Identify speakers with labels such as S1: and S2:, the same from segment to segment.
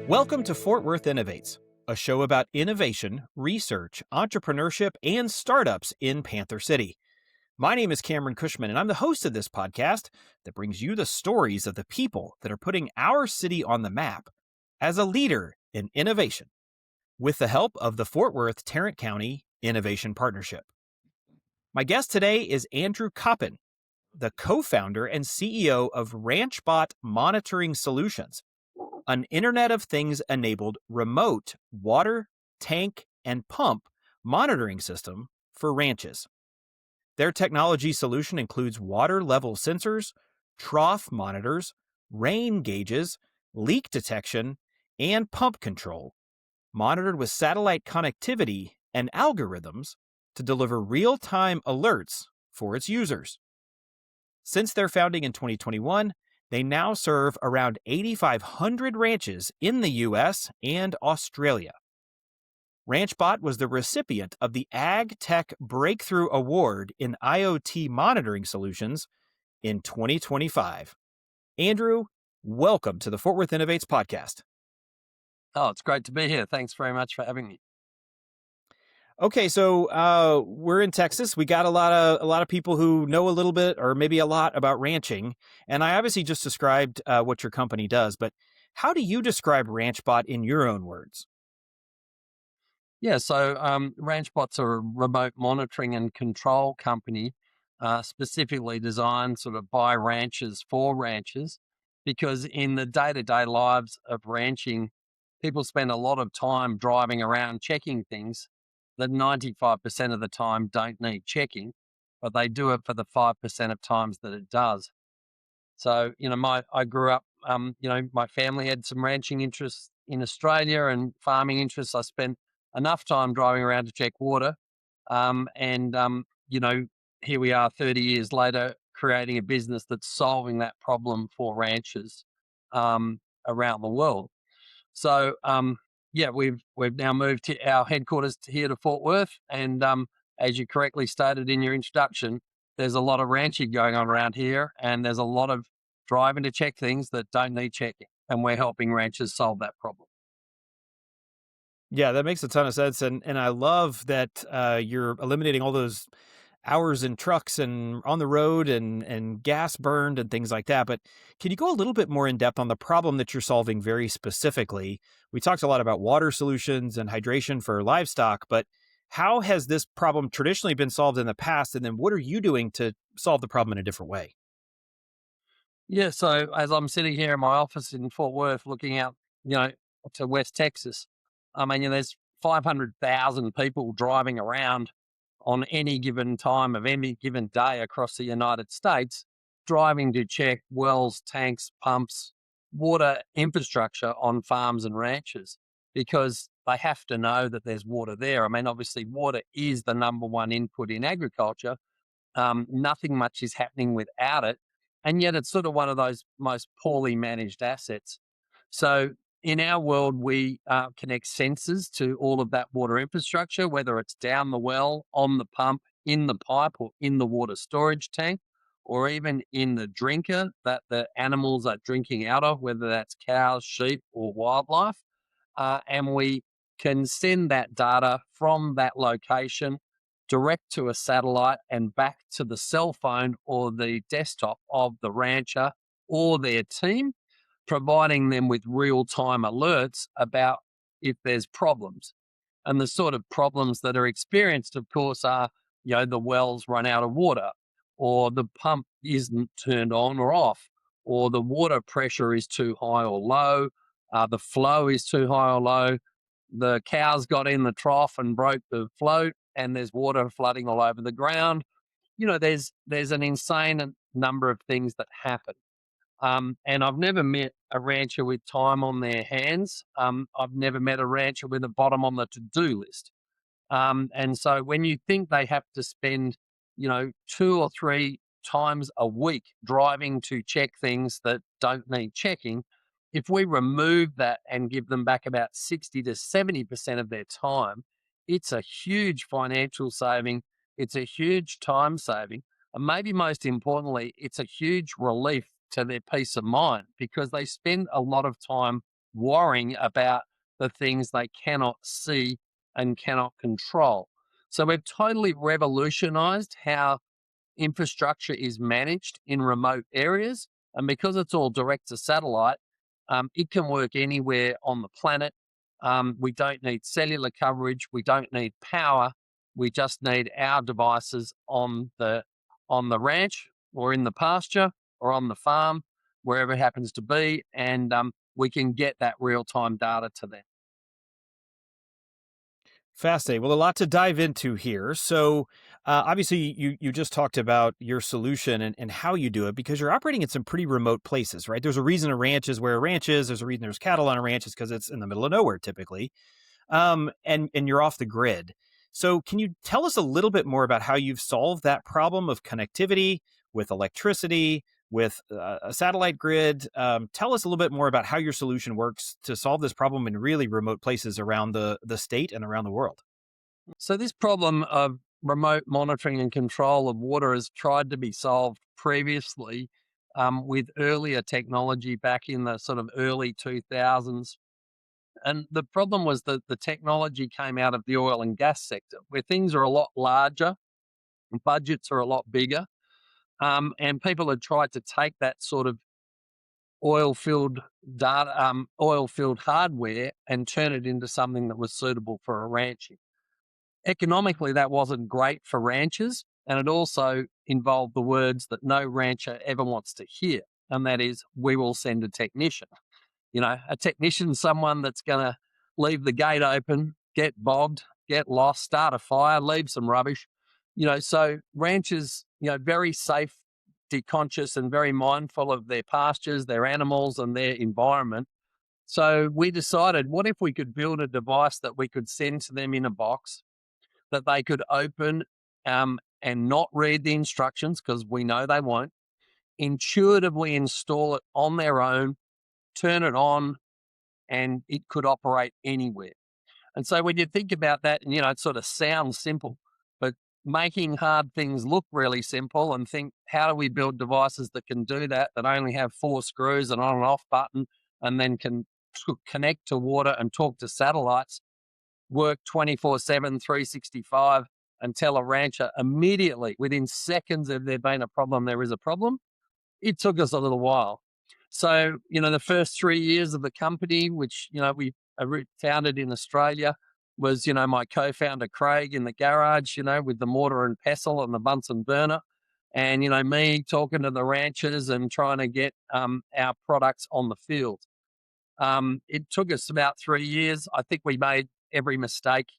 S1: Welcome to Fort Worth Innovates, a show about innovation, research, entrepreneurship, and startups in Panther City. My name is Cameron Cushman, and I'm the host of this podcast that brings you the stories of the people that are putting our city on the map as a leader in innovation, with the help of the Fort Worth Tarrant County Innovation Partnership. My guest today is Andrew Coppin, the co-founder and CEO of Ranchbot Monitoring Solutions, an Internet of Things-enabled remote water, tank, and pump monitoring system for ranches. Their technology solution includes water level sensors, trough monitors, rain gauges, leak detection, and pump control, monitored with satellite connectivity and algorithms to deliver real-time alerts for its users. Since their founding in 2021, they now serve around 8,500 ranches in the U.S. and Australia. Ranchbot was the recipient of the Ag Tech Breakthrough Award in IoT Monitoring Solutions in 2025. Andrew, welcome to the Fort Worth Innovates podcast.
S2: Oh, it's great to be here. Thanks very much for having me.
S1: Okay, so we're in Texas. We got a lot of people who know a little bit or maybe a lot about ranching, and I obviously just described what your company does. But how do you describe Ranchbot in your own words?
S2: Yeah, so Ranchbot's a remote monitoring and control company specifically designed sort of by ranchers for ranchers, because in the day-to-day lives of ranching, people spend a lot of time driving around checking things that 95% of the time don't need checking, but they do it for the 5% of times that it does. So, I grew up, my family had some ranching interests in Australia and farming interests. I spent enough time driving around to check water. And, here we are 30 years later, creating a business that's solving that problem for ranchers around the world. So, we've now moved to our headquarters here to Fort Worth. And as you correctly stated in your introduction, there's a lot of ranching going on around here, and there's a lot of driving to check things that don't need checking. And we're helping ranchers solve that problem.
S1: Yeah, that makes a ton of sense. And I love that you're eliminating all those hours in trucks and on the road and gas burned and things like that. But can you go a little bit more in depth on the problem that you're solving very specifically? We talked a lot about water solutions and hydration for livestock, but how has this problem traditionally been solved in the past? And then what are you doing to solve the problem in a different way?
S2: Yeah, so as I'm sitting here in my office in Fort Worth looking out, to West Texas, I mean, there's 500,000 people driving around on any given time of any given day across the United States, driving to check wells, tanks, pumps, water infrastructure on farms and ranches, because they have to know that there's water there. I mean, obviously, water is the number one input in agriculture. Nothing much is happening without it. And yet it's sort of one of those most poorly managed assets. So in our world, we connect sensors to all of that water infrastructure, whether it's down the well, on the pump, in the pipe, or in the water storage tank, or even in the drinker that the animals are drinking out of, whether that's cows, sheep, or wildlife. And we can send that data from that location direct to a satellite and back to the cell phone or the desktop of the rancher or their team, providing them with real-time alerts about if there's problems. And the sort of problems that are experienced, of course, are, the wells run out of water, or the pump isn't turned on or off, or the water pressure is too high or low, the flow is too high or low, the cows got in the trough and broke the float, and there's water flooding all over the ground. There's an insane number of things that happen. And I've never met a rancher with time on their hands. I've never met a rancher with a bottom on the to-do list. And so when you think they have to spend, 2 or 3 times a week driving to check things that don't need checking, if we remove that and give them back about 60 to 70% of their time, it's a huge financial saving. It's a huge time saving. And maybe most importantly, it's a huge relief to their peace of mind, because they spend a lot of time worrying about the things they cannot see and cannot control. So we've totally revolutionized how infrastructure is managed in remote areas. And because it's all direct to satellite, it can work anywhere on the planet. We don't need cellular coverage. We don't need power. We just need our devices on the ranch or in the pasture or on the farm, wherever it happens to be, and we can get that real time data to them.
S1: Fascinating. Well, a lot to dive into here. So, obviously, you just talked about your solution and how you do it because you're operating in some pretty remote places, right? There's a reason a ranch is where a ranch is. There's a reason there's cattle on a ranch is because it's in the middle of nowhere typically, and you're off the grid. So, can you tell us a little bit more about how you've solved that problem of connectivity with electricity, with a satellite grid? Tell us a little bit more about how your solution works to solve this problem in really remote places around the state and around the world.
S2: So, this problem of remote monitoring and control of water has tried to be solved previously with earlier technology back in the sort of early 2000s. And the problem was that the technology came out of the oil and gas sector, where things are a lot larger, budgets are a lot bigger, and people had tried to take that sort of oil-filled data, oil-filled hardware, and turn it into something that was suitable for a ranching. Economically, that wasn't great for ranchers, and it also involved the words that no rancher ever wants to hear, and that is, we will send a technician. A technician, someone that's going to leave the gate open, get bogged, get lost, start a fire, leave some rubbish. So ranchers, very safety conscious and very mindful of their pastures, their animals, and their environment. So we decided, what if we could build a device that we could send to them in a box that they could open and not read the instructions because we know they won't, intuitively install it on their own, turn it on, and it could operate anywhere. And so when you think about that, and it sort of sounds simple, but making hard things look really simple, and think, how do we build devices that can do that, that only have 4 screws, an on and off button, and then can connect to water and talk to satellites, work 24/7, 365, and tell a rancher immediately, within seconds, if there'd been a problem, there is a problem. It took us a little while. So, the first 3 years of the company, which, we founded in Australia, was, my co-founder, Craig, in the garage, with the mortar and pestle and the Bunsen burner. And, me talking to the ranchers and trying to get our products on the field. It took us about 3 years. I think we made every mistake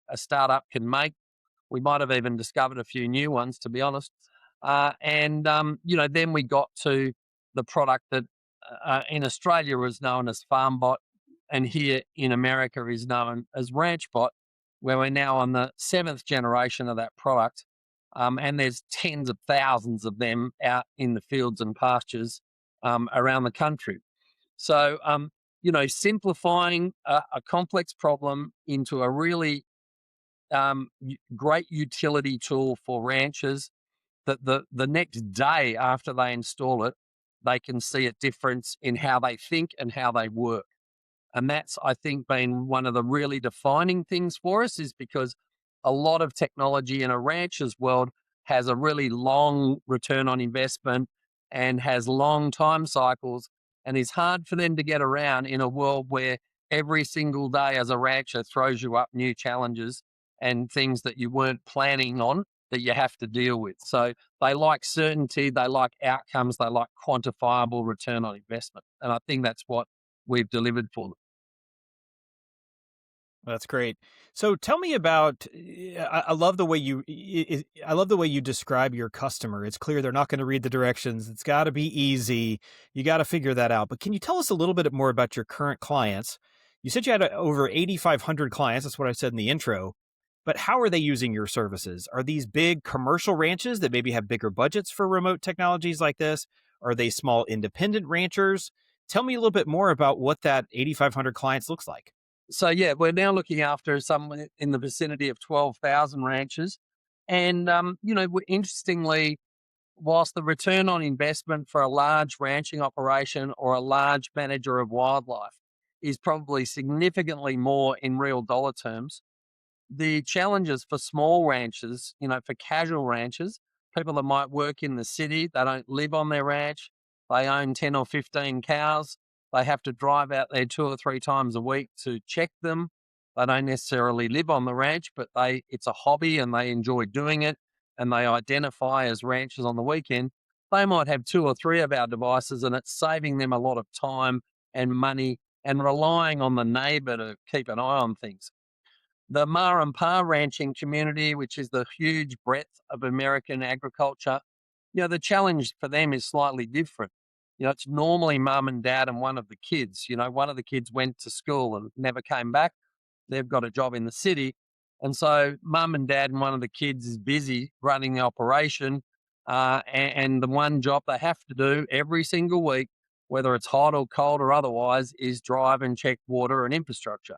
S2: a startup can make. We might have even discovered a few new ones, to be honest. Then we got to the product that in Australia was known as FarmBot, and here in America is known as Ranchbot, where we're now on the 7th generation of that product. And there's tens of thousands of them out in the fields and pastures around the country. So, simplifying a complex problem into a really great utility tool for ranchers, that the next day after they install it, they can see a difference in how they think and how they work. And that's, I think, been one of the really defining things for us, is because a lot of technology in a rancher's world has a really long return on investment and has long time cycles, and is hard for them to get around in a world where every single day as a rancher throws you up new challenges and things that you weren't planning on that you have to deal with. So they like certainty, they like outcomes, they like quantifiable return on investment. And I think that's what we've delivered for them.
S1: That's great. So tell me about. I love the way I love the way you describe your customer. It's clear they're not going to read the directions. It's got to be easy. You got to figure that out. But can you tell us a little bit more about your current clients? You said you had over 8,500 clients. That's what I said in the intro. But how are they using your services? Are these big commercial ranches that maybe have bigger budgets for remote technologies like this? Are they small independent ranchers? Tell me a little bit more about what that 8,500 clients looks like.
S2: So yeah, we're now looking after somewhere in the vicinity of 12,000 ranches. And, interestingly, whilst the return on investment for a large ranching operation or a large manager of wildlife is probably significantly more in real dollar terms. The challenges for small ranchers, for casual ranchers, people that might work in the city, they don't live on their ranch, they own 10 or 15 cows, they have to drive out there 2 or 3 times a week to check them. They don't necessarily live on the ranch, but it's a hobby and they enjoy doing it, and they identify as ranchers on the weekend. They might have 2 or 3 of our devices, and it's saving them a lot of time and money and relying on the neighbor to keep an eye on things. The Ma and Pa ranching community, which is the huge breadth of American agriculture, the challenge for them is slightly different. It's normally mum and dad and one of the kids. One of the kids went to school and never came back. They've got a job in the city. And so mum and dad and one of the kids is busy running the operation. And the one job they have to do every single week, whether it's hot or cold or otherwise, is drive and check water and infrastructure.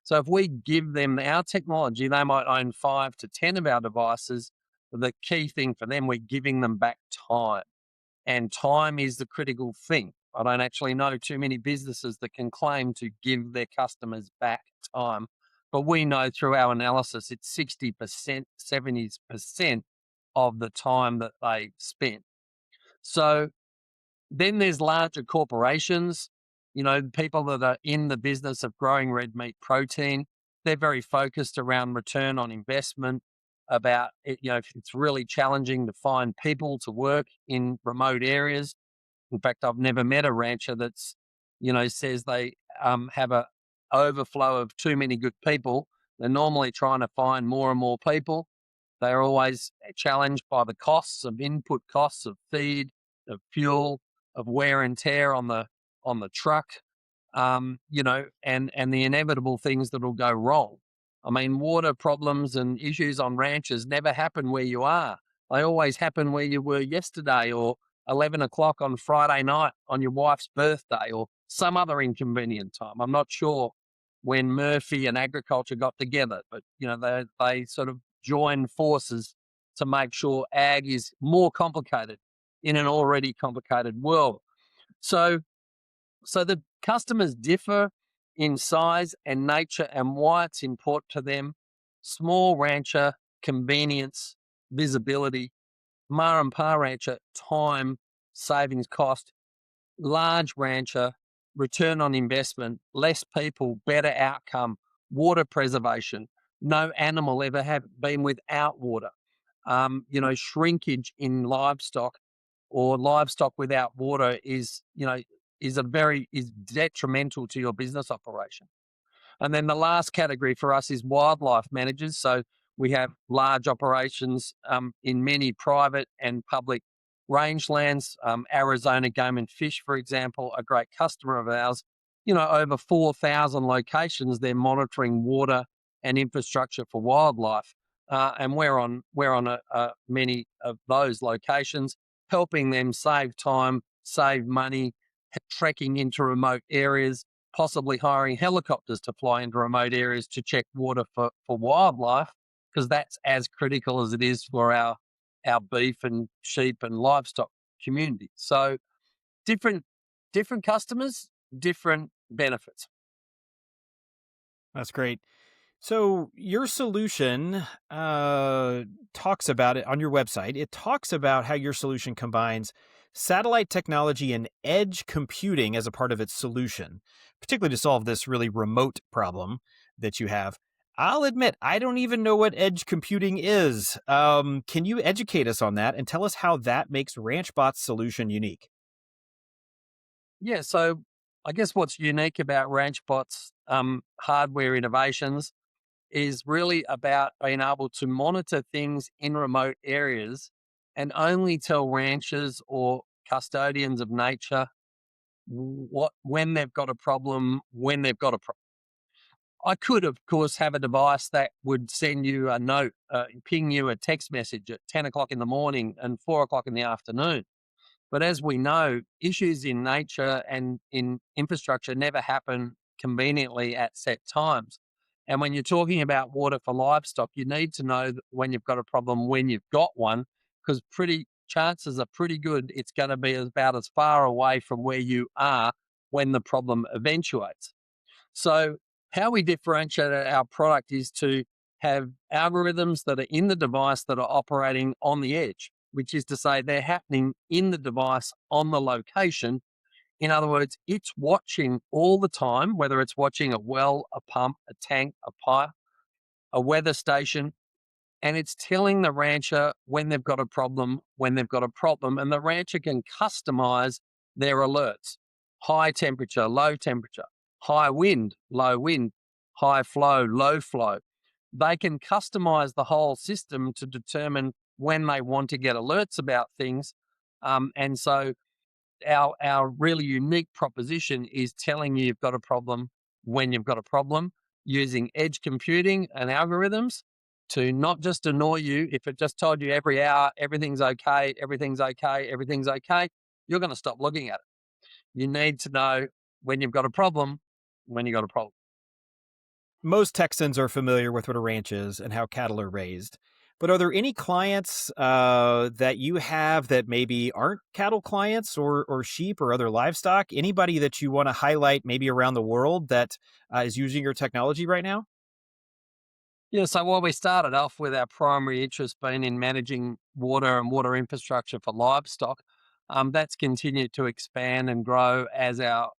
S2: So if we give them our technology, they might own 5 to 10 of our devices. The key thing for them, we're giving them back time. And time is the critical thing. I don't actually know too many businesses that can claim to give their customers back time. But we know through our analysis, it's 60%, 70% of the time that they spent. So then there's larger corporations, people that are in the business of growing red meat protein. They're very focused around return on investment, about it. It's really challenging to find people to work in remote areas. In fact, I've never met a rancher that's, says they have a overflow of too many good people. They're normally trying to find more and more people. They're always challenged by the costs of input costs of feed, of fuel, of wear and tear on the truck, and the inevitable things that will go wrong. I mean, water problems and issues on ranches never happen where you are. They always happen where you were yesterday, or 11 o'clock on Friday night on your wife's birthday, or some other inconvenient time. I'm not sure when Murphy and agriculture got together, but they sort of joined forces to make sure ag is more complicated in an already complicated world. So the customers differ in size and nature and why it's important to them. Small rancher, convenience, visibility. Ma and Pa rancher, time, savings, cost. Large rancher, return on investment, less people, better outcome, water preservation. No animal ever have been without water. Shrinkage in livestock, or livestock without water is detrimental to your business operation. And then the last category for us is wildlife managers. So we have large operations in many private and public rangelands. Arizona Game and Fish, for example, a great customer of ours. Over 4,000 locations, they're monitoring water and infrastructure for wildlife. And we're on many of those locations, helping them save time, save money, trekking into remote areas, possibly hiring helicopters to fly into remote areas to check water for wildlife, because that's as critical as it is for our beef and sheep and livestock community. So different customers, different benefits.
S1: That's great. So your solution talks about it on your website. It talks about how your solution combines satellite technology and edge computing as a part of its solution, particularly to solve this really remote problem that you have. I'll admit, I don't even know what edge computing is. Can you educate us on that and tell us how that makes Ranchbot's solution unique?
S2: Yeah, so I guess what's unique about Ranchbot's hardware innovations is really about being able to monitor things in remote areas and only tell ranchers or custodians of nature when they've got a problem, when they've got a problem. I could, of course, have a device that would send you a note, ping you a text message at 10 o'clock in the morning and 4 o'clock in the afternoon. But as we know, issues in nature and in infrastructure never happen conveniently at set times. And when you're talking about water for livestock, you need to know that when you've got a problem, when you've got one, because chances are pretty good it's going to be about as far away from where you are when the problem eventuates. So how we differentiate our product is to have algorithms that are in the device that are operating on the edge, which is to say they're happening in the device on the location. In other words, it's watching all the time, whether it's watching a well, a pump, a tank, a pipe, a weather station, and it's telling the rancher when they've got a problem, and the rancher can customize their alerts: high temperature, low temperature, high wind, low wind, high flow, low flow. They can customize the whole system to determine when they want to get alerts about things. And so our really unique proposition is telling you you've got a problem when you've got a problem, using edge computing and algorithms to not just annoy you. If it just told you every hour everything's okay, everything's okay, everything's okay, you're going to stop looking at it. You need to know when you've got a problem, when you've got a problem.
S1: Most Texans are familiar with what a ranch is and how cattle are raised. But are there any clients that you have that maybe aren't cattle clients or sheep or other livestock? Anybody that you want to highlight maybe around the world that is using your technology right now?
S2: Yeah, so while we started off with our primary interest being in managing water and water infrastructure for livestock, that's continued to expand and grow as our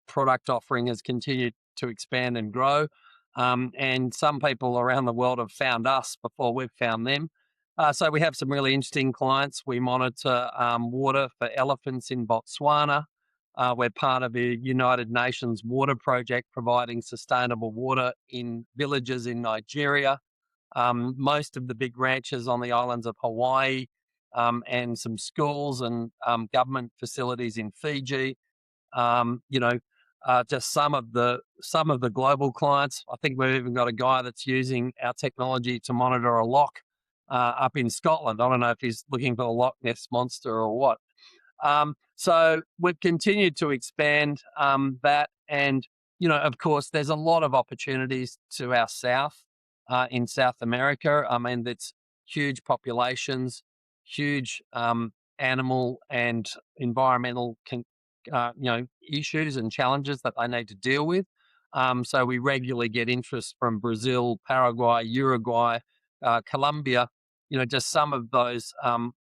S2: product offering has continued to expand and grow. And some people around the world have found us before we've found them. So we have some really interesting clients. We monitor water for elephants in Botswana. We're part of the United Nations water project, providing sustainable water in villages in Nigeria. Most of the big ranches on the islands of Hawaii, and some schools and government facilities in Fiji. Just some of the global clients. I think we've even got a guy that's using our technology to monitor a loch up in Scotland. I don't know if he's looking for a Loch Ness monster or what. So we've continued to expand that. And, of course, there's a lot of opportunities to our south in South America. I mean, that's huge populations, huge animal and environmental issues and challenges that they need to deal with. So we regularly get interest from Brazil, Paraguay, Uruguay, Colombia, just some of those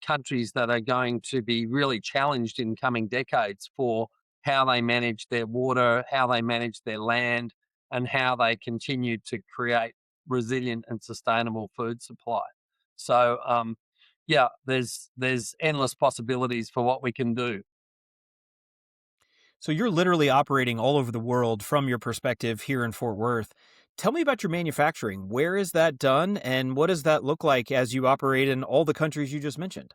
S2: countries that are going to be really challenged in coming decades for how they manage their water, how they manage their land, and how they continue to create resilient and sustainable food supply. So, there's endless possibilities for what we can do.
S1: So you're literally operating all over the world from your perspective here in Fort Worth. Tell me about your manufacturing. Where is that done, and what does that look like as you operate in all the countries you just mentioned?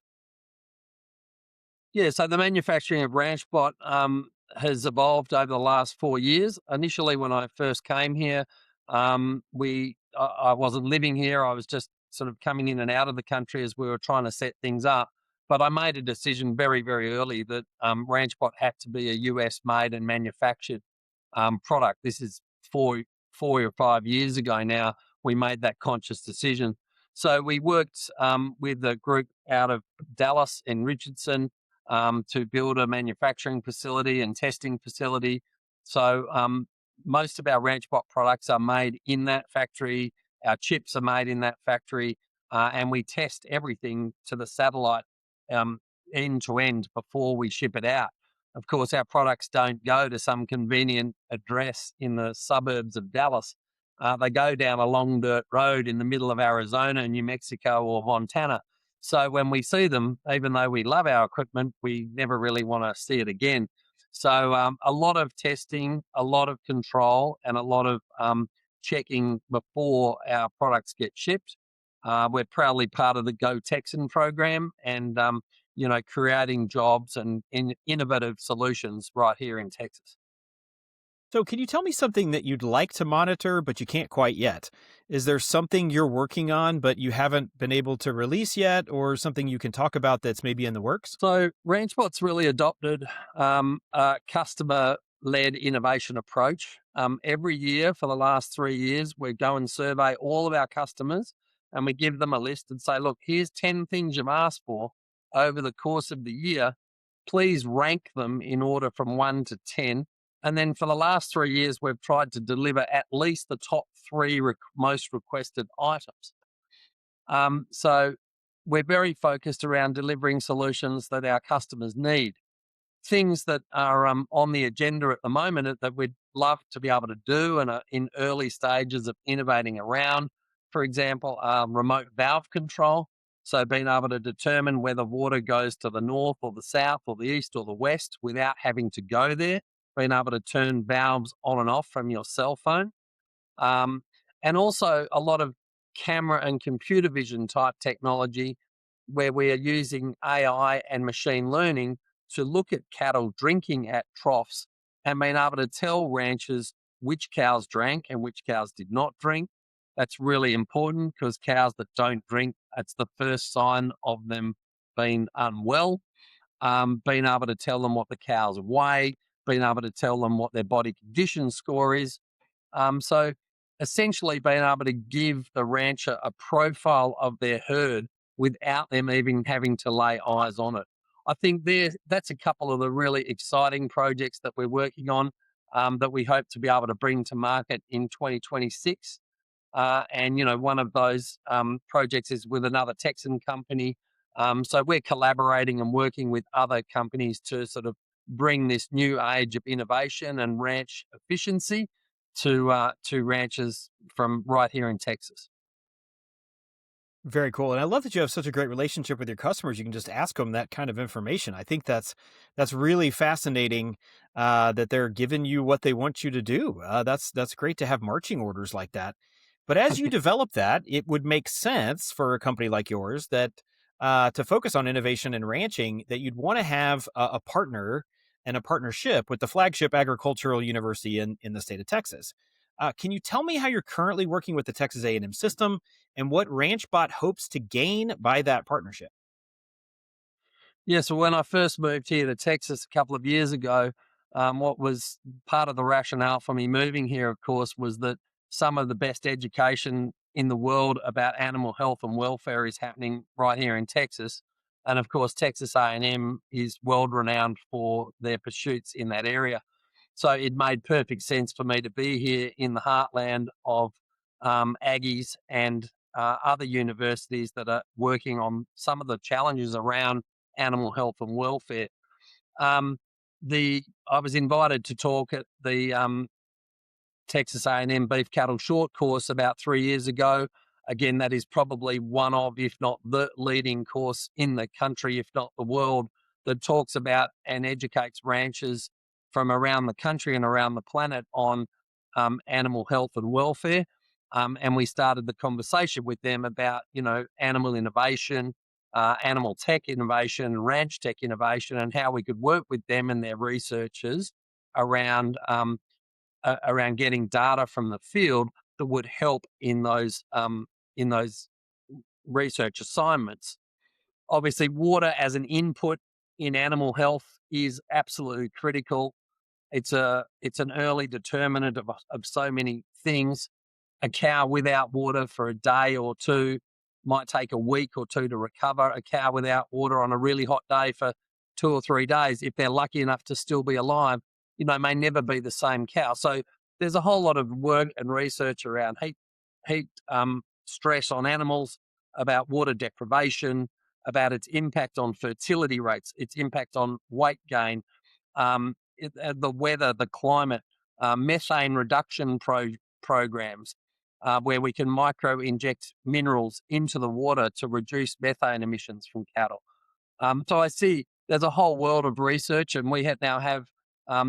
S2: Yeah, so the manufacturing of Ranchbot has evolved over the last 4 years. Initially, when I first came here, I wasn't living here. I was just sort of coming in and out of the country as we were trying to set things up. But I made a decision very, very early that Ranchbot had to be a US made and manufactured product. This is four or 5 years ago now. We made that conscious decision. So we worked with a group out of Dallas in Richardson to build a manufacturing facility and testing facility. So most of our Ranchbot products are made in that factory. Our chips are made in that factory, and we test everything to the satellite end to end before we ship it out. Of course, our products don't go to some convenient address in the suburbs of Dallas. They go down a long dirt road in the middle of Arizona, New Mexico, or Montana. So when we see them, even though we love our equipment, we never really want to see it again. So a lot of testing, a lot of control, and a lot of checking before our products get shipped. We're proudly part of the Go Texan program, and creating jobs and innovative solutions right here in Texas.
S1: So, can you tell me something that you'd like to monitor, but you can't quite yet? Is there something you're working on, but you haven't been able to release yet, or something you can talk about that's maybe in the works?
S2: So Ranchbot's really adopted a customer-led innovation approach. Every year for the last 3 years, we go and survey all of our customers, and we give them a list and say, look, here's 10 things you've asked for over the course of the year. Please rank them in order from 1 to 10, And then for the last 3 years, we've tried to deliver at least the top three most requested items. So we're very focused around delivering solutions that our customers need. Things that are on the agenda at the moment that we'd love to be able to do and are in early stages of innovating around. For example, remote valve control. So being able to determine whether water goes to the north or the south or the east or the west without having to go there. Being able to turn valves on and off from your cell phone. Um, and also a lot of camera and computer vision type technology where we are using AI and machine learning to look at cattle drinking at troughs and being able to tell ranchers which cows drank and which cows did not drink. That's really important because cows that don't drink, that's the first sign of them being unwell. Being able to tell them what the cows weigh, being able to tell them what their body condition score is. So essentially being able to give the rancher a profile of their herd without them even having to lay eyes on it. I think that's a couple of the really exciting projects that we're working on that we hope to be able to bring to market in 2026. And, one of those projects is with another Texan company. So we're collaborating and working with other companies to sort of bring this new age of innovation and ranch efficiency to ranchers from right here in Texas.
S1: Very cool. And I love that you have such a great relationship with your customers. You can just ask them that kind of information. I think that's really fascinating that they're giving you what they want you to do. That's great to have marching orders like that. But as you develop that, it would make sense for a company like yours that to focus on innovation and ranching, that you'd want to have a partner and a partnership with the flagship agricultural university in the state of Texas. Can you tell me how you're currently working with the Texas A&M system and what Ranchbot hopes to gain by that partnership?
S2: Yeah, so when I first moved here to Texas a couple of years ago, what was part of the rationale for me moving here, of course, was that some of the best education in the world about animal health and welfare is happening right here in Texas. And of course, Texas A&M is world renowned for their pursuits in that area. So it made perfect sense for me to be here in the heartland of Aggies and other universities that are working on some of the challenges around animal health and welfare. Um, I was invited to talk at the Texas A&M Beef Cattle Short course about 3 years ago. Again, that is probably one of, if not the leading course in the country, if not the world, that talks about and educates ranchers from around the country and around the planet on animal health and welfare. And we started the conversation with them about, animal innovation, animal tech innovation, ranch tech innovation, and how we could work with them and their researchers around getting data from the field that would help in those research assignments. Obviously, water as an input in animal health is absolutely critical. It's an early determinant of so many things. A cow without water for a day or two might take a week or two to recover. A cow without water on a really hot day for 2 or 3 days, if they're lucky enough to still be alive, may never be the same cow. So there's a whole lot of work and research around heat stress on animals, about water deprivation, about its impact on fertility rates, its impact on weight gain, the weather, the climate, methane reduction programs, where we can micro inject minerals into the water to reduce methane emissions from cattle. So I see there's a whole world of research, and we now have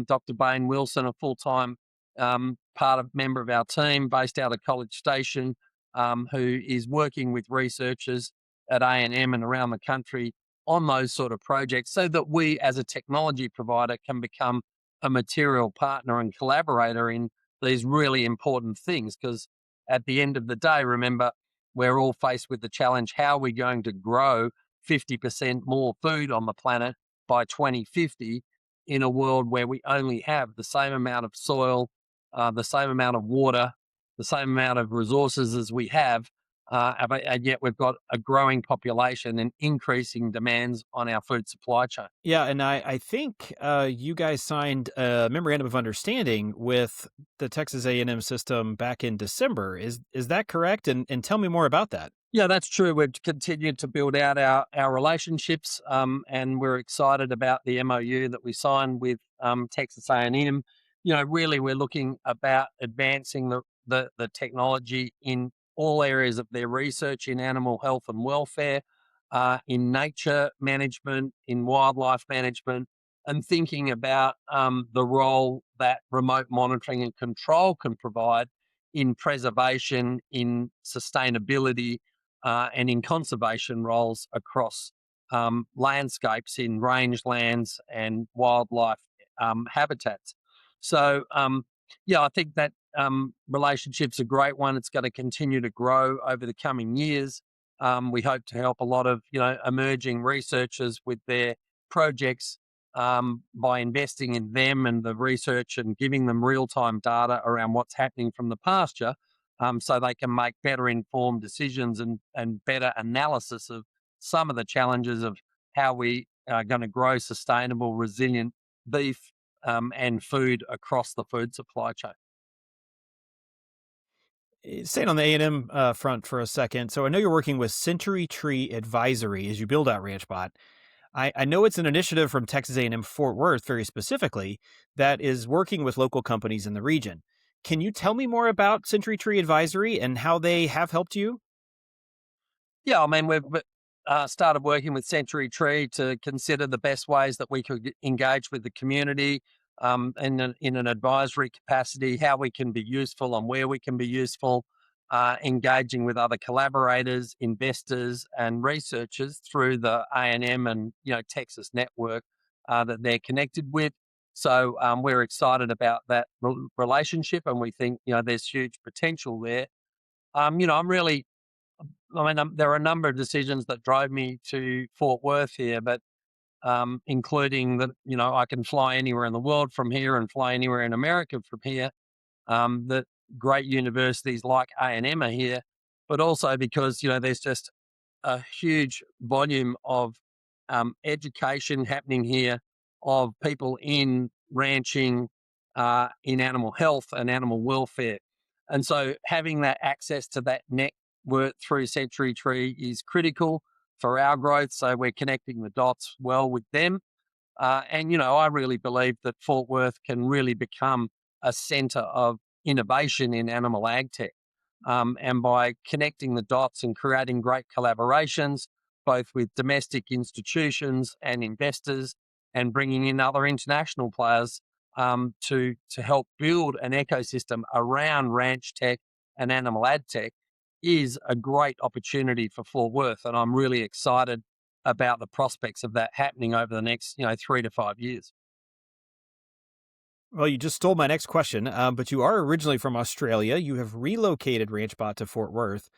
S2: Dr. Bain Wilson, a full-time member of our team based out of College Station, who is working with researchers at A&M and around the country on those sort of projects so that we as a technology provider can become a material partner and collaborator in these really important things. Because at the end of the day, remember, we're all faced with the challenge, how are we going to grow 50% more food on the planet by 2050 in a world where we only have the same amount of soil, the same amount of water, the same amount of resources as we have, and yet we've got a growing population and increasing demands on our food supply chain.
S1: Yeah, and I think you guys signed a memorandum of understanding with the Texas A&M system back in December. Is that correct? And tell me more about that.
S2: Yeah, that's true. We've continued to build out our relationships, and we're excited about the MOU that we signed with Texas A&M. Really, we're looking about advancing the technology in all areas of their research in animal health and welfare, in nature management, in wildlife management, and thinking about the role that remote monitoring and control can provide in preservation, in sustainability, and in conservation roles across landscapes in rangelands and wildlife habitats. So, yeah, I think that relationship's a great one. It's going to continue to grow over the coming years. We hope to help a lot of emerging researchers with their projects by investing in them and the research and giving them real time data around what's happening from the pasture, so they can make better informed decisions and better analysis of some of the challenges of how we are going to grow sustainable, resilient beef and food across the food supply chain.
S1: Staying on the A&M front for a second. So I know you're working with Century Tree Advisory as you build out Ranchbot. I know it's an initiative from Texas A&M Fort Worth, very specifically, that is working with local companies in the region. Can you tell me more about Century Tree Advisory and how they have helped you?
S2: Yeah, I mean, we've started working with Century Tree to consider the best ways that we could engage with the community in an advisory capacity, how we can be useful and where we can be useful, engaging with other collaborators, investors, and researchers through the A&M and Texas network that they're connected with. So we're excited about that relationship, and we think there's huge potential there. I'm really there are a number of decisions that drove me to Fort Worth here, but including that, I can fly anywhere in the world from here and fly anywhere in America from here. That great universities like A&M are here, but also because, there's just a huge volume of education happening here of people in ranching, in animal health and animal welfare. And so having that access to that network through Century Tree is critical for our growth. So we're connecting the dots well with them. I really believe that Fort Worth can really become a center of innovation in animal ag tech. And by connecting the dots and creating great collaborations, both with domestic institutions and investors, and bringing in other international players to help build an ecosystem around ranch tech and animal ad tech, is a great opportunity for Fort Worth. And I'm really excited about the prospects of that happening over the next 3 to 5 years.
S1: Well, you just stole my next question, but you are originally from Australia. You have relocated Ranchbot to Fort Worth.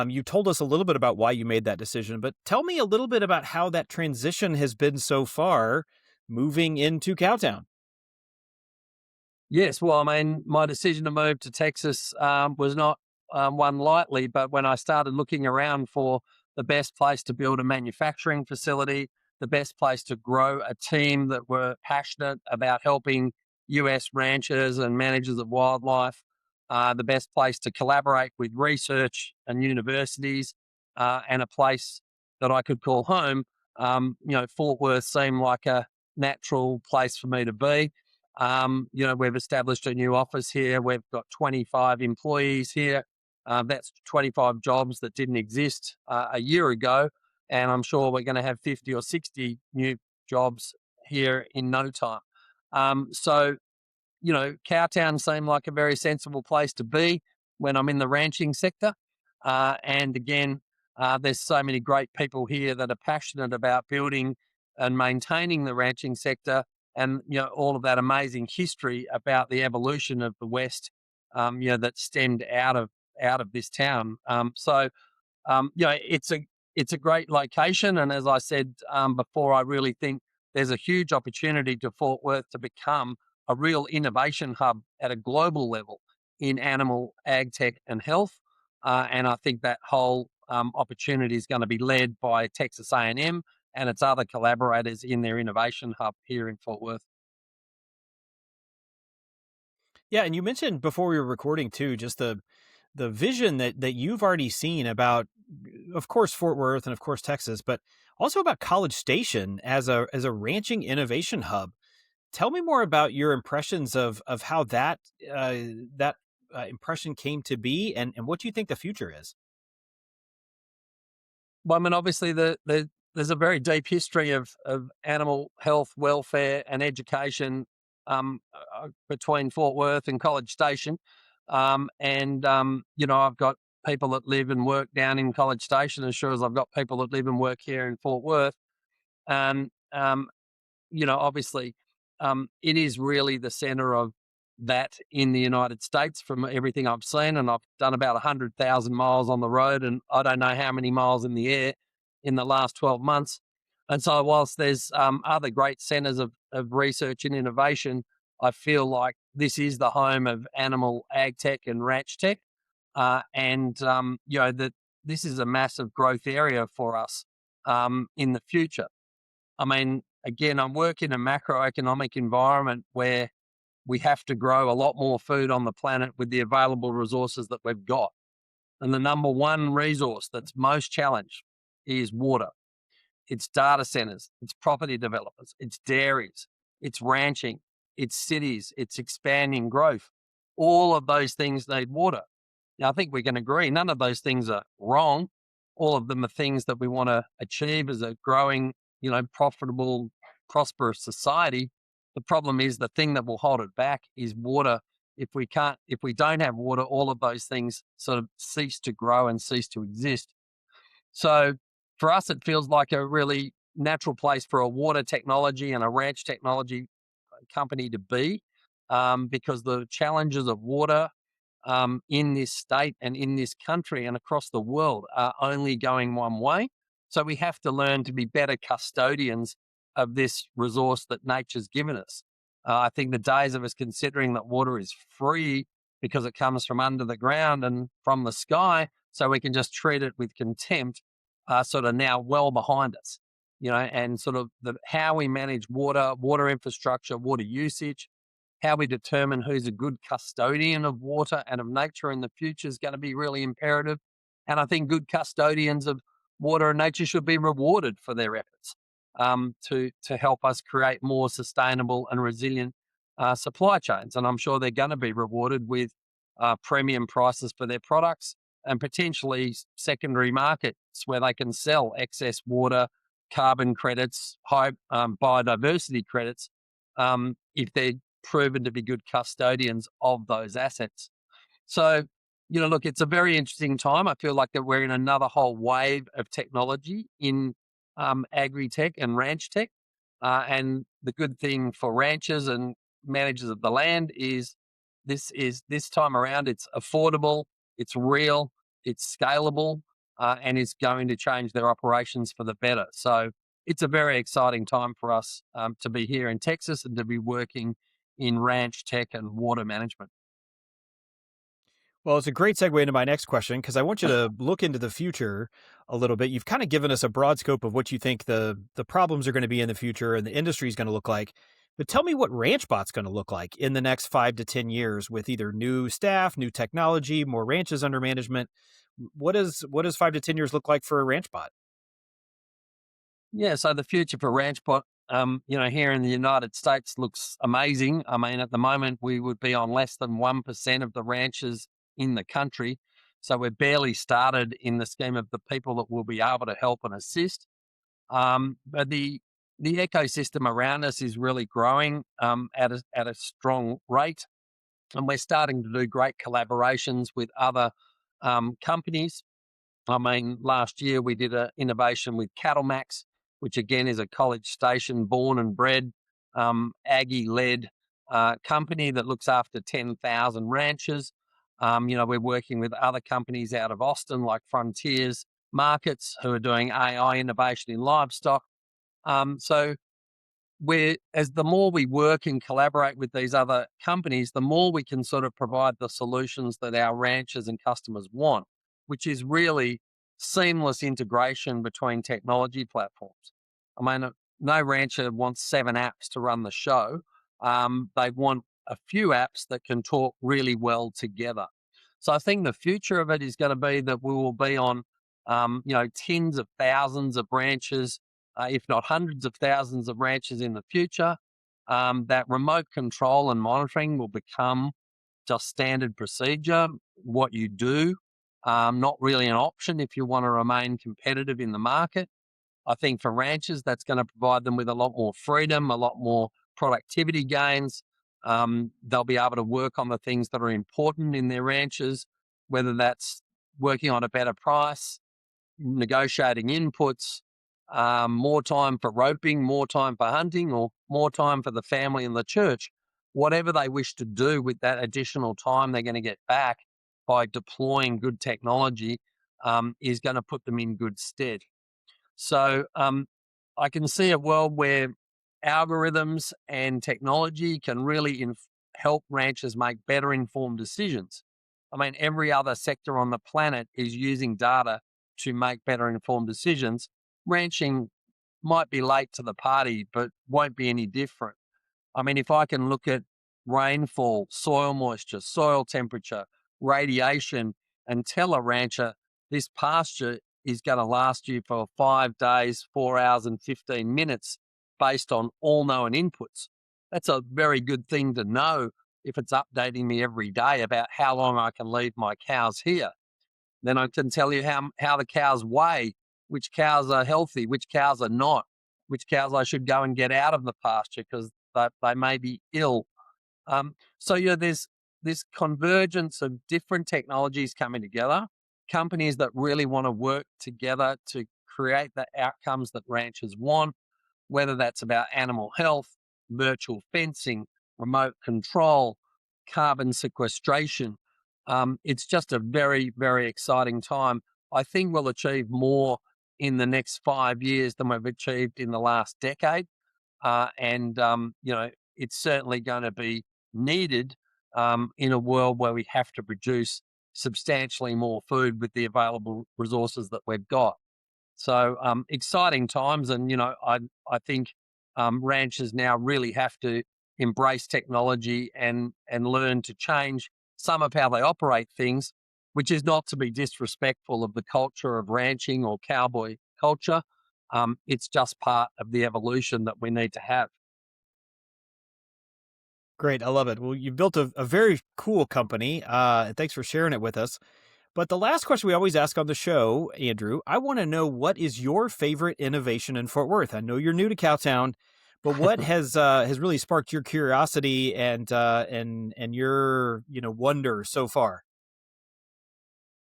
S1: You told us a little bit about why you made that decision, but tell me a little bit about how that transition has been so far moving into Cowtown.
S2: Yes, well, I mean, my decision to move to Texas was not one lightly, but when I started looking around for the best place to build a manufacturing facility, the best place to grow a team that were passionate about helping US ranchers and managers of wildlife, the best place to collaborate with research and universities, and a place that I could call home, Fort Worth seemed like a natural place for me to be. We've established a new office here. We've got 25 employees here. That's 25 jobs that didn't exist a year ago. And I'm sure we're going to have 50 or 60 new jobs here in no time. So, Cowtown seemed like a very sensible place to be when I'm in the ranching sector. And again, there's so many great people here that are passionate about building and maintaining the ranching sector, and all of that amazing history about the evolution of the West, that stemmed out of this town. It's a great location, and as I said before, I really think there's a huge opportunity to Fort Worth to become a real innovation hub at a global level in animal ag tech and health. And I think that whole opportunity is going to be led by Texas A&M and its other collaborators in their innovation hub here in Fort Worth.
S1: Yeah, and you mentioned before we were recording too, just the vision that you've already seen about, of course, Fort Worth and of course Texas, but also about College Station as a ranching innovation hub. Tell me more about your impressions of how uh, that impression came to be, and what do you think the future is?
S2: Well, I mean, obviously, there's a very deep history of animal health, welfare, and education between Fort Worth and College Station. I've got people that live and work down in College Station as sure as I've got people that live and work here in Fort Worth. And obviously, it is really the center of that in the United States from everything I've seen. And I've done about 100,000 miles on the road, and I don't know how many miles in the air in the last 12 months. And so, whilst there's other great centers of research and innovation, I feel like this is the home of animal ag tech and ranch tech. That this is a massive growth area for us in the future. I mean, again, I work in a macroeconomic environment where we have to grow a lot more food on the planet with the available resources that we've got. And the number one resource that's most challenged is water. It's data centers, it's property developers, it's dairies, it's ranching, it's cities, it's expanding growth. All of those things need water. Now, I think we can agree none of those things are wrong. All of them are things that we want to achieve as a growing, profitable, prosperous society. The problem is the thing that will hold it back is water. If we don't have water, all of those things sort of cease to grow and cease to exist. So for us, it feels like a really natural place for a water technology and a ranch technology company to be, because the challenges of water in this state and in this country and across the world are only going one way. So we have to learn to be better custodians of this resource that nature's given us. I think the days of us considering that water is free because it comes from under the ground and from the sky, so we can just treat it with contempt, are sort of now well behind us. And sort of how we manage water, water infrastructure, water usage, how we determine who's a good custodian of water and of nature in the future is going to be really imperative. And I think good custodians of water and nature should be rewarded for their efforts to help us create more sustainable and resilient supply chains. And I'm sure they're going to be rewarded with premium prices for their products and potentially secondary markets where they can sell excess water, carbon credits, high biodiversity credits, if they're proven to be good custodians of those assets. So, look, it's a very interesting time. I feel like that we're in another whole wave of technology in agri-tech and ranch tech. And the good thing for ranchers and managers of the land is this time around, it's affordable, it's real, it's scalable, and it's going to change their operations for the better. So it's a very exciting time for us to be here in Texas and to be working in ranch tech and water management.
S1: Well, it's a great segue into my next question because I want you to look into the future a little bit. You've kind of given us a broad scope of what you think the problems are going to be in the future and the industry is going to look like. But tell me what Ranchbot's going to look like in the next 5 to 10 years with either new staff, new technology, more ranches under management. What does 5 to 10 years look like for a Ranchbot?
S2: Yeah, so the future for Ranchbot, here in the United States looks amazing. I mean, at the moment, we would be on less than 1% of the ranches in the country. So we're barely started in the scheme of the people that will be able to help and assist. But the ecosystem around us is really growing at a strong rate. And we're starting to do great collaborations with other companies. I mean, last year we did an innovation with CattleMax, which again is a College Station born and bred Aggie-led company that looks after 10,000 ranches. We're working with other companies out of Austin like Frontiers Markets who are doing AI innovation in livestock. So as the more we work and collaborate with these other companies, the more we can sort of provide the solutions that our ranchers and customers want. which is really seamless integration between technology platforms. I mean, no rancher wants 7 apps to run the show. They want a few apps that can talk really well together. So I think the future of it is going to be that we will be on, tens of thousands of ranches, if not hundreds of thousands of ranches in the future. That remote control and monitoring will become just standard procedure, what you do, not really an option if you want to remain competitive in the market. I think for ranchers, that's going to provide them with a lot more freedom, a lot more productivity gains. They'll be able to work on the things that are important in their ranches, whether that's working on a better price, negotiating inputs, more time for roping, more time for hunting, or more time for the family and the church. Whatever they wish to do with that additional time they're going to get back by deploying good technology is going to put them in good stead. So I can see a world where algorithms and technology can really help ranchers make better informed decisions. I mean, every other sector on the planet is using data to make better informed decisions. Ranching might be late to the party, but won't be any different. I mean, if I can look at rainfall, soil moisture, soil temperature, radiation, and tell a rancher this pasture is going to last you for 5 days, 4 hours, and 15 minutes based on all known inputs. That's a very good thing to know if it's updating me every day about how long I can leave my cows here. Then I can tell you how the cows weigh, which cows are healthy, which cows are not, which cows I should go and get out of the pasture because they may be ill. There's this convergence of different technologies coming together, companies that really want to work together to create the outcomes that ranchers want, whether that's about animal health, virtual fencing, remote control, carbon sequestration. It's just a very, very exciting time. I think we'll achieve more in the next 5 years than we've achieved in the last decade. It's certainly going to be needed in a world where we have to produce substantially more food with the available resources that we've got. So exciting times. And, I think ranchers now really have to embrace technology and learn to change some of how they operate things, which is not to be disrespectful of the culture of ranching or cowboy culture. It's just part of the evolution that we need to have.
S1: Great. I love it. Well, you've built a very cool company. Thanks for sharing it with us. But the last question we always ask on the show, Andrew, I want to know, what is your favorite innovation in Fort Worth? I know you're new to Cowtown, but what has really sparked your curiosity and your wonder so far?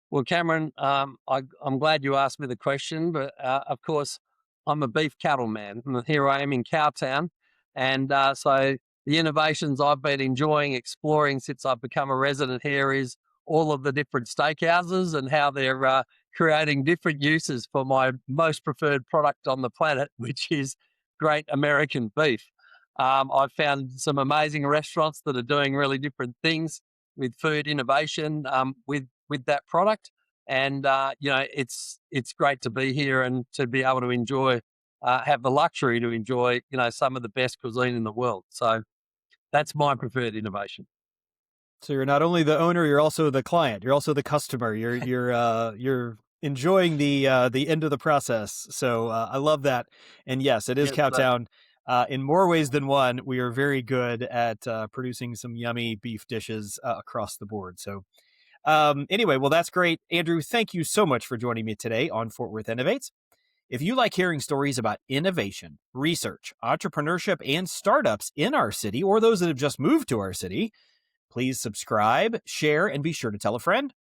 S2: Well, Cameron, I'm glad you asked me the question, but of course, I'm a beef cattle man. And here I am in Cowtown. And so the innovations I've been enjoying exploring since I've become a resident here is all of the different steakhouses and how they're creating different uses for my most preferred product on the planet, which is great American beef. I've found some amazing restaurants that are doing really different things with food innovation with that product. And, it's great to be here and to be able to enjoy, have the luxury to enjoy, some of the best cuisine in the world. So that's my preferred innovation.
S1: So you're not only the owner, you're also the client. You're also the customer. You're enjoying the end of the process. So I love that. And yes, it is Cowtown. In more ways than one, we are very good at producing some yummy beef dishes across the board. So anyway, well, that's great. Andrew, thank you so much for joining me today on Fort Worth Innovates. If you like hearing stories about innovation, research, entrepreneurship, and startups in our city, or those that have just moved to our city, please subscribe, share, and be sure to tell a friend.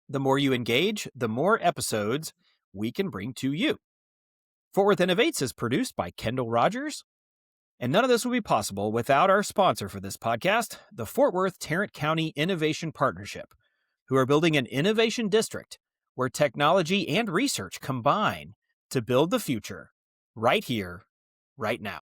S1: The more you engage, the more episodes we can bring to you. Fort Worth Innovates is produced by Kendall Rogers, and none of this would be possible without our sponsor for this podcast, the Fort Worth Tarrant County Innovation Partnership, who are building an innovation district where technology and research combine to build the future right here, right now.